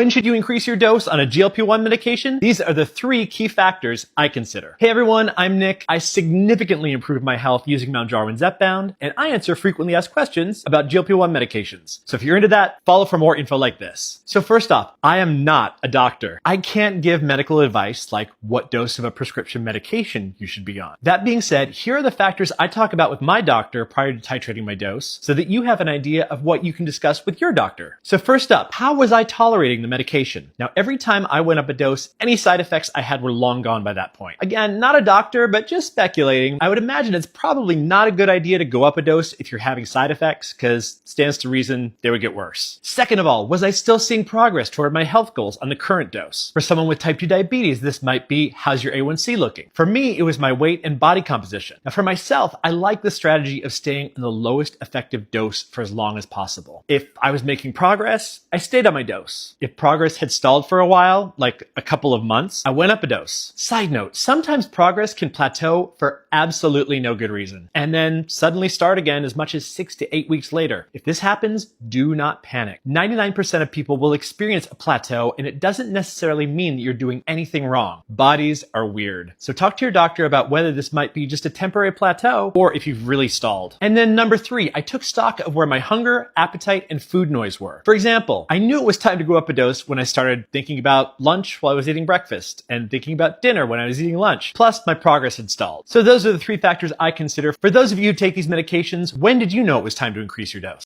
When should you increase your dose on a GLP-1 medication? These are the 3 key factors I consider. Hey everyone, I'm Nick. I significantly improved my health using Mount Jarwin Zepbound, and I answer frequently asked questions about GLP-1 medications. So if you're into that, follow for more info like this. So first off, I am not a doctor. I can't give medical advice like what dose of a prescription medication you should be on. That being said, here are the factors I talk about with my doctor prior to titrating my dose so that you have an idea of what you can discuss with your doctor. So first up, how was I tolerating the medication? Now, every time I went up a dose, any side effects I had were long gone by that point. Again, not a doctor, but just speculating. I would imagine it's probably not a good idea to go up a dose if you're having side effects, because stands to reason they would get worse. Second of all, was I still seeing progress toward my health goals on the current dose? For someone with type 2 diabetes, this might be, how's your A1C looking? For me, it was my weight and body composition. Now, for myself, I like the strategy of staying in the lowest effective dose for as long as possible. If I was making progress, I stayed on my dose. If progress had stalled for a while, like a couple of months, I went up a dose. Side note, sometimes progress can plateau for absolutely no good reason, and then suddenly start again as much as 6 to 8 weeks later. If this happens, do not panic. 99% of people will experience a plateau, and it doesn't necessarily mean that you're doing anything wrong. Bodies are weird. So talk to your doctor about whether this might be just a temporary plateau or if you've really stalled. And then number 3, I took stock of where my hunger, appetite, and food noise were. For example, I knew it was time to go up a dose when I started thinking about lunch while I was eating breakfast and thinking about dinner when I was eating lunch. Plus, my progress had stalled. So those are the 3 factors I consider. For those of you who take these medications, when did you know it was time to increase your dose?